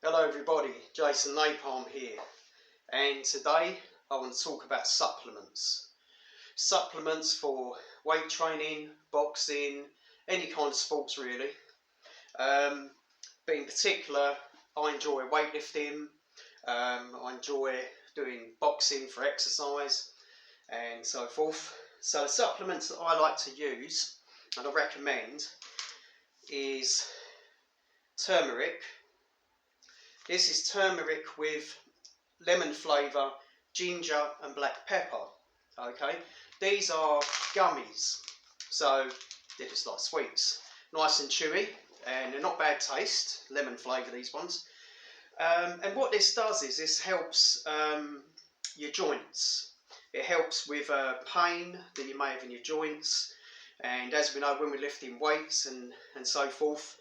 Hello everybody, Jason Napalm here, and today I want to talk about supplements. Supplements for weight training, boxing, any kind of sports really. But in particular, I enjoy weightlifting, I enjoy doing boxing for exercise and so forth. So the supplements that I like to use and I recommend is turmeric. This is turmeric with lemon flavour, ginger and black pepper. Okay, these are gummies, so they're just like sweets, nice and chewy, and they're not bad taste. Lemon flavour, these ones. And what this does is this helps your joints. It helps with pain that you may have in your joints, and as we know, when we're lifting weights and so forth,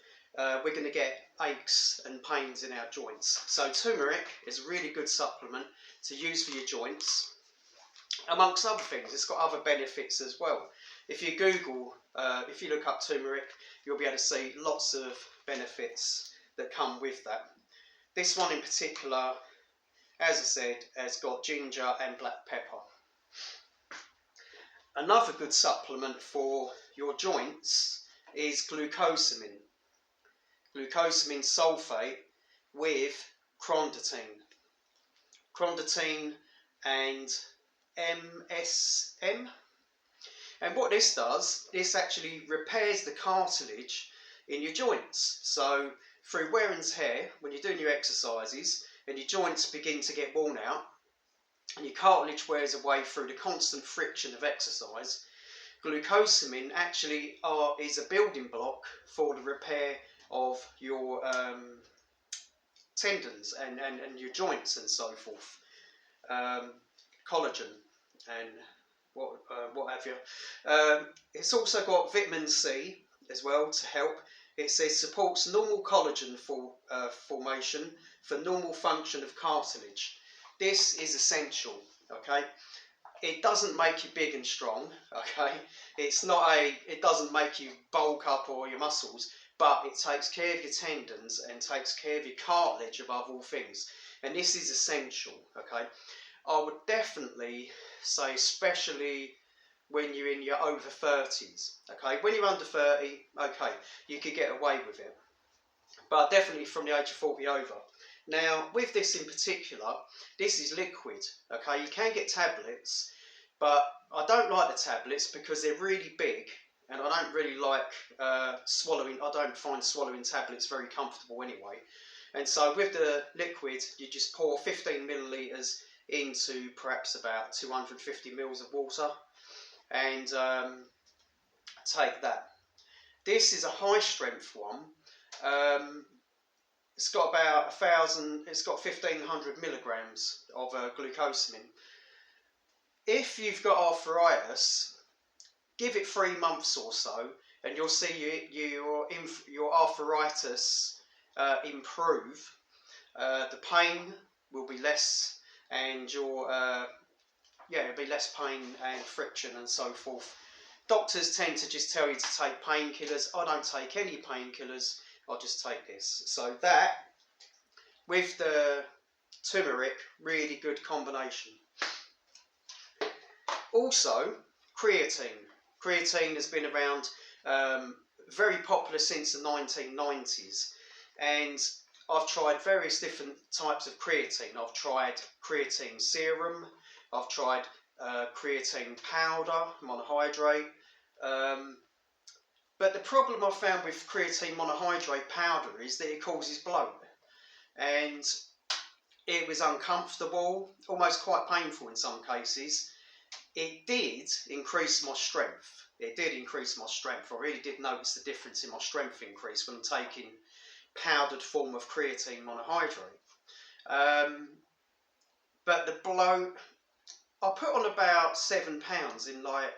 we're going to get aches and pains in our joints. So turmeric is a really good supplement to use for your joints. Amongst other things, it's got other benefits as well. If you Google, if you look up turmeric, you'll be able to see lots of benefits that come with that. This one in particular, as I said, has got ginger and black pepper. Another good supplement for your joints is glucosamine. Glucosamine sulfate with chondroitin. Chondroitin and MSM. And what this does, this actually repairs the cartilage in your joints. So through wear and tear, when you're doing your exercises and your joints begin to get worn out and your cartilage wears away through the constant friction of exercise, glucosamine actually is a building block for the repair of your tendons and your joints and so forth, collagen and what have you. It's also got vitamin C as well to help. It says supports normal collagen formation for normal function of cartilage. This is essential, okay? It doesn't make you big and strong, okay? It doesn't make you bulk up or your muscles, but it takes care of your tendons and takes care of your cartilage above all things. And this is essential, okay? I would definitely say, especially when you're in your over 30s, okay? When you're under 30, okay, you could get away with it. But definitely from the age of 40 over. Now, with this in particular, this is liquid, okay? You can get tablets, but I don't like the tablets because they're really big and I don't really like swallowing. I don't find swallowing tablets very comfortable anyway. And so with the liquid, you just pour 15 millilitres into perhaps about 250 mils of water and take that. This is a high strength one. It's got about 1,000, it's got 1,500 milligrams of glucosamine. If you've got arthritis, give it 3 months or so and you'll see your arthritis improve. The pain will be less and it'll be less pain and friction and so forth. Doctors tend to just tell you to take painkillers. I don't take any painkillers. I'll just take this. So that, with the turmeric, really good combination. Also, creatine. Creatine has been around, very popular since the 1990s. And I've tried various different types of creatine. I've tried creatine serum. I've tried creatine powder, monohydrate. But the problem I've found with creatine monohydrate powder is that it causes bloat. And it was uncomfortable, almost quite painful in some cases. It did increase my strength. It did increase my strength. I really did notice the difference in my strength increase when I'm taking powdered form of creatine monohydrate. But the bloat, I put on about 7 pounds in like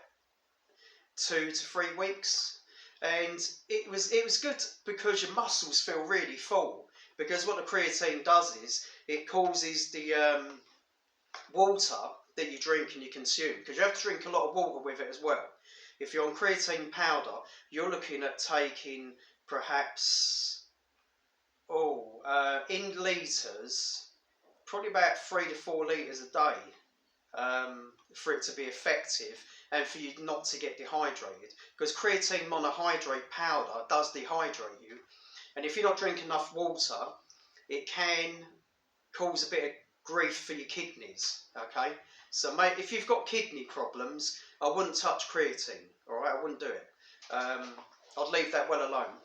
2 to 3 weeks, and it was good because your muscles feel really full. Because what the creatine does is it causes the water that you drink and you consume, because you have to drink a lot of water with it as well. If you're on creatine powder, you're looking at taking perhaps In litres, probably about 3 to 4 litres a day for it to be effective and for you not to get dehydrated. Because creatine monohydrate powder does dehydrate you, and if you're not drinking enough water, it can cause a bit of grief for your kidneys. Okay, so mate, if you've got kidney problems, I wouldn't touch creatine. All right, I wouldn't do it. I'd leave that well alone.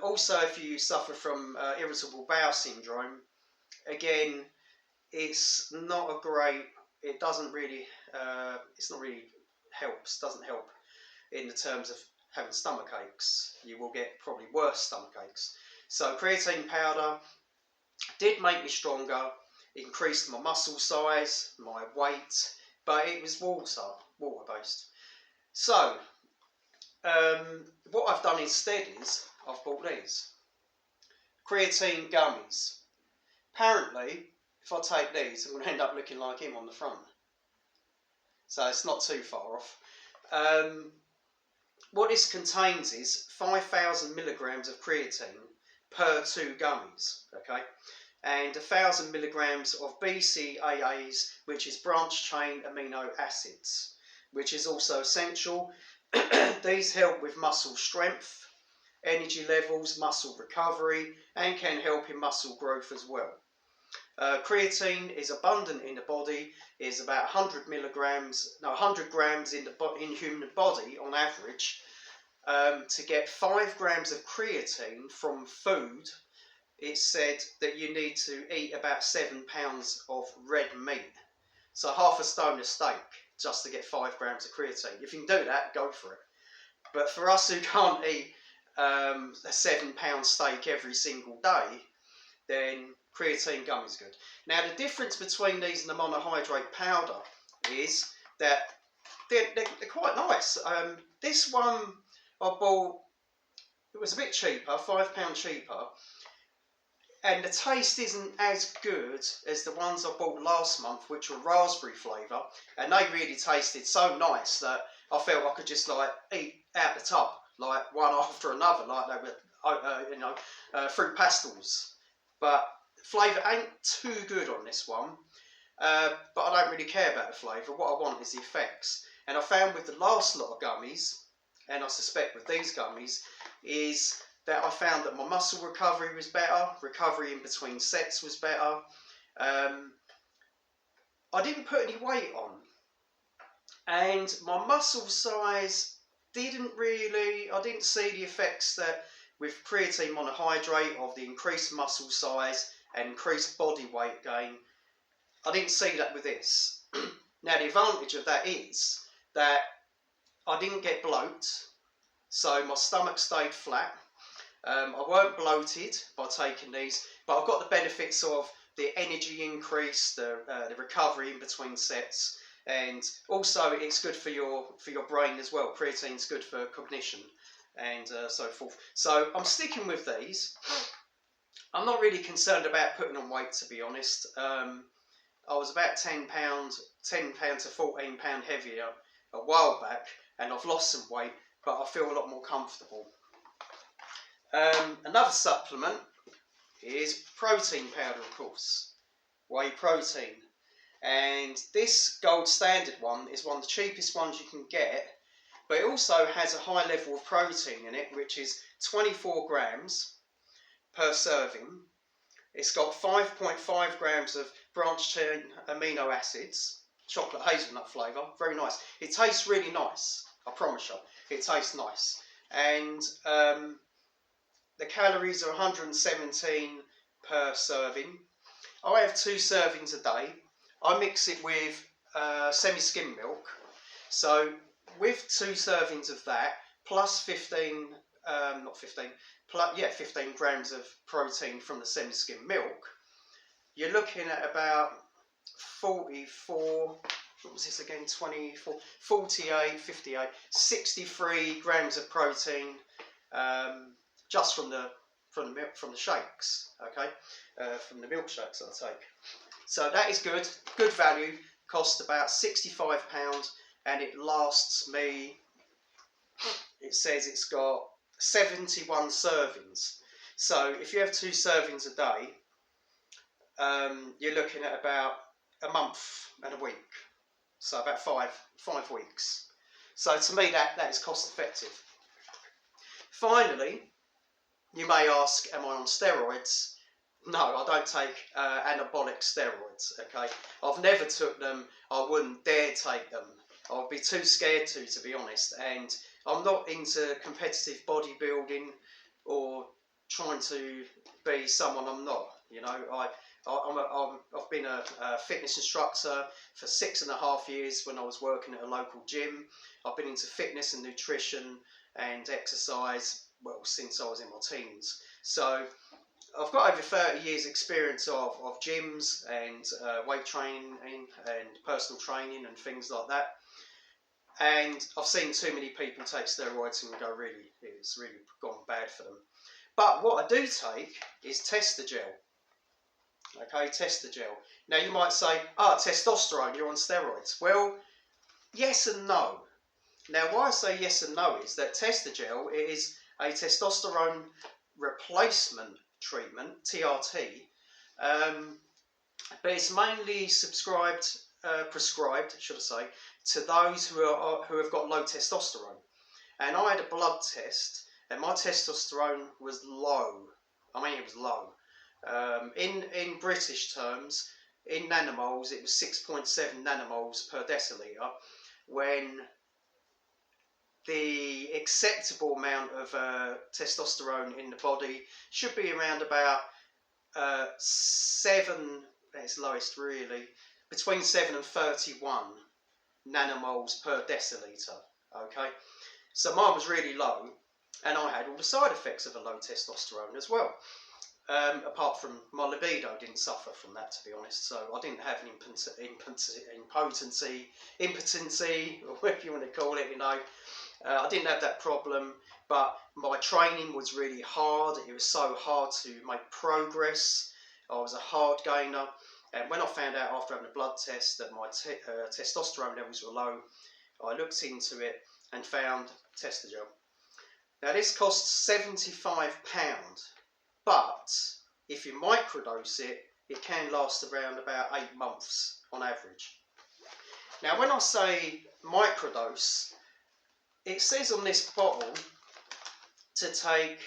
Also, if you suffer from irritable bowel syndrome, again, it's not a great. It doesn't really. It's not really helps. Doesn't help in the terms of having stomach aches. You will get probably worse stomach aches. So creatine powder did make me stronger. It increased my muscle size, my weight, but it was water based. So what I've done instead is I've bought these creatine gummies. Apparently, if I take these, I'm going to end up looking like him on the front. So it's not too far off. What this contains is 5,000 milligrams of creatine per 2 gummies, okay? And 1,000 milligrams of BCAAs, which is branched chain amino acids, which is also essential. These help with muscle strength, energy levels, muscle recovery, and can help in muscle growth as well. Creatine is abundant in the body. Is about 100 grams in the human body on average. To get 5 grams of creatine from food, it's said that you need to eat about 7 pounds of red meat. So half a stone of steak just to get 5 grams of creatine. If you can do that, go for it. But for us who can't eat a 7 pound steak every single day, then creatine gum is good. Now the difference between these and the monohydrate powder is that they're quite nice. This one I bought, it was a bit cheaper, £5 cheaper, and the taste isn't as good as the ones I bought last month, which were raspberry flavour, and they really tasted so nice that I felt I could just like eat out the tub, like one after another, like they were fruit pastels. But flavour ain't too good on this one, but I don't really care about the flavour. What I want is the effects. And I found with the last lot of gummies, and I suspect with these gummies, is that I found that my muscle recovery was better, recovery in between sets was better. I didn't put any weight on, and my muscle size I didn't see the effects that with creatine monohydrate of the increased muscle size and increased body weight gain. I didn't see that with this. Now the advantage of that is that I didn't get bloat, so my stomach stayed flat. I weren't bloated by taking these, but I've got the benefits of the energy increase, the recovery in between sets, and also it's good for your brain as well. Creatine's good for cognition and so forth. So I'm sticking with these. I'm not really concerned about putting on weight, to be honest. I was about £10 to £14 heavier a while back, and I've lost some weight, but I feel a lot more comfortable. Another supplement is protein powder, of course, whey protein. And this gold standard one is one of the cheapest ones you can get, but it also has a high level of protein in it, which is 24 grams per serving. It's got 5.5 grams of branched chain amino acids, chocolate hazelnut flavour, very nice. It tastes really nice, I promise you, it tastes nice. And the calories are 117 per serving. I have 2 servings a day. I mix it with semi-skim milk. So with 2 servings of that, plus 15 grams of protein from the semi-skim milk, you're looking at about 44, what was this again, 24, 48, 58, 63 grams of protein just from the milk, from the shakes, okay, from the milkshakes I take. So that is good value, costs about £65, and it lasts me, it says it's got 71 servings. So if you have 2 servings a day, you're looking at about a month and a week. So about five weeks. So to me that is cost effective. Finally, you may ask, am I on steroids? No, I don't take anabolic steroids, okay? I've never took them. I wouldn't dare take them. I'd be too scared to be honest. And I'm not into competitive bodybuilding or trying to be someone I'm not. You know, I've been a fitness instructor for 6.5 years when I was working at a local gym. I've been into fitness and nutrition and exercise, well, since I was in my teens. So I've got over 30 years experience of gyms and weight training and personal training and things like that. And I've seen too many people take steroids and it's really gone bad for them. But what I do take is Gel. Okay, Gel. Now you might say, testosterone, you're on steroids. Well, yes and no. Now why I say yes and no is that Gel is a testosterone replacement treatment, TRT, but it's mainly prescribed, should I say, to those who have got low testosterone. And I had a blood test, and my testosterone was low. I mean, it was low. In British terms, in nanomoles, it was 6.7 nanomoles per decilitre, when the acceptable amount of testosterone in the body should be around about 7, at its lowest really, between 7 and 31 nanomoles per decilitre. Okay, so mine was really low, and I had all the side effects of a low testosterone as well. Apart from my libido didn't suffer from that, to be honest. So I didn't have an impotency, or whatever you want to call it, you know. I didn't have that problem, but my training was really hard. It was so hard to make progress. I was a hard gainer, and when I found out after having a blood test that my testosterone levels were low, I looked into it and found Gel. Now this costs £75, but if you microdose it, it can last around about 8 months on average. Now when I say microdose, it says on this bottle to take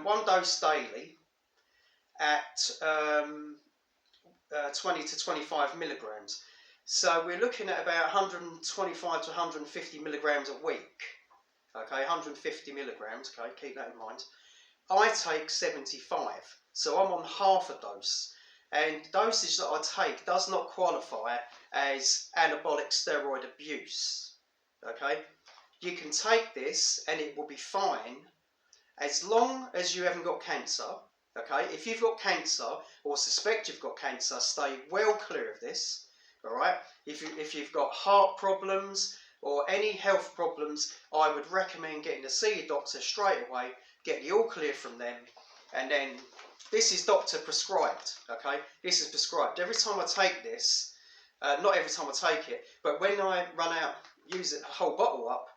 1 dose daily at 20 to 25 milligrams. So we're looking at about 125 to 150 milligrams a week. Okay, 150 milligrams, okay, keep that in mind. I take 75, so I'm on half a dose. And dosage that I take does not qualify as anabolic steroid abuse. Okay, you can take this and it will be fine as long as you haven't got cancer. Okay, if you've got cancer or suspect you've got cancer, stay well clear of this. All right, if you've got heart problems or any health problems, I would recommend getting to see your doctor straight away, get the all clear from them, and then this is doctor prescribed. Okay, this is prescribed. Every time I take this, not every time I take it, but when I run out, use it a whole bottle up,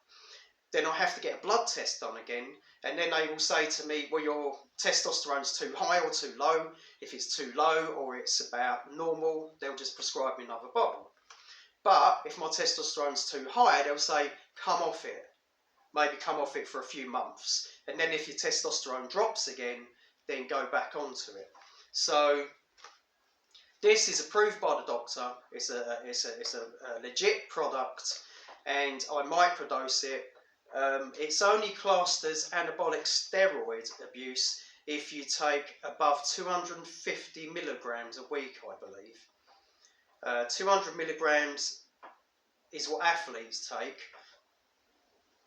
then I have to get a blood test done again, and then they will say to me, well, your testosterone's too high or too low. If it's too low or it's about normal, they'll just prescribe me another bottle. But if my testosterone's too high, they'll say, come off it. Maybe come off it for a few months. And then if your testosterone drops again, then go back onto it. So this is approved by the doctor. It's a legit product, and I microdose it. It's only classed as anabolic steroid abuse if you take above 250 milligrams a week, I believe. 200 milligrams is what athletes take.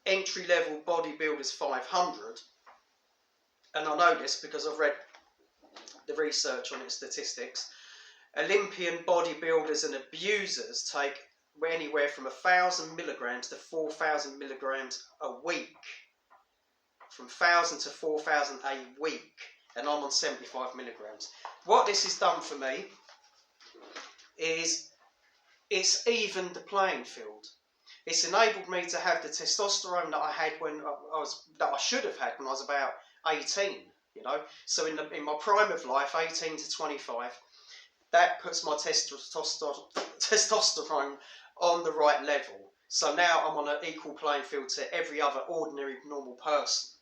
Entry-level bodybuilders 500, and I know this because I've read the research on its statistics. Olympian bodybuilders and abusers take anywhere from 1,000 milligrams to 4,000 milligrams a week. From 1,000 to 4,000 a week, and I'm on 75 milligrams. What this has done for me is it's evened the playing field. It's enabled me to have the testosterone that I had that I should have had when I was about 18. you know. So in my prime of life, 18 to 25, that puts my testosterone on the right level. So now I'm on an equal playing field to every other ordinary normal person.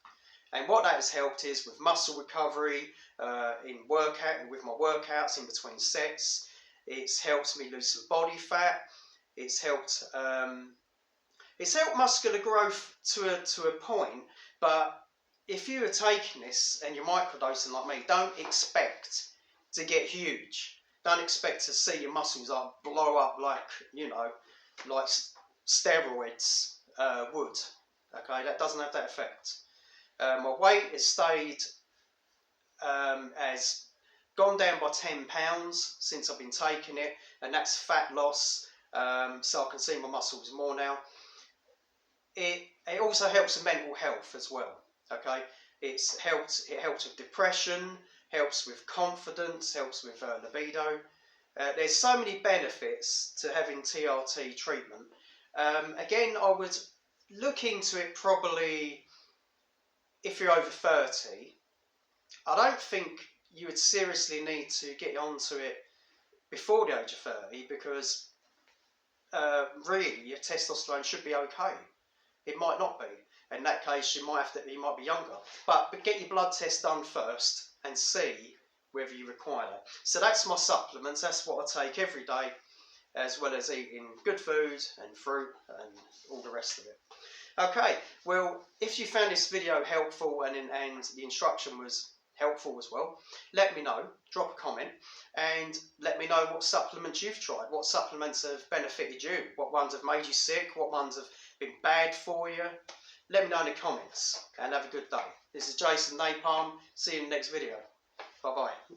And what that has helped is with muscle recovery, with my workouts in between sets. It's helped me lose some body fat. It's helped muscular growth to a point, but if you are taking this and you're microdosing like me, don't expect to get huge. Don't expect to see your muscles like blow up like, you know, like steroids would. Okay, that doesn't have that effect. My weight has stayed, has gone down by 10 pounds since I've been taking it, and that's fat loss. So I can see my muscles more now. It also helps with mental health as well. Okay, it helps with depression, helps with confidence, helps with libido. There's so many benefits to having TRT treatment. Again, I would look into it probably if you're over 30. I don't think you would seriously need to get onto it before the age of 30, because really your testosterone should be okay. It might not be. In that case, you might be younger. But get your blood test done first and see whether you require that. So that's my supplements. That's what I take every day, as well as eating good food and fruit and all the rest of it. Okay, well, if you found this video helpful and the instruction was helpful as well, let me know. Drop a comment and let me know what supplements you've tried. What supplements have benefited you? What ones have made you sick? What ones have been bad for you? Let me know in the comments, and have a good day. This is Jason Napalm. See you in the next video. Bye bye.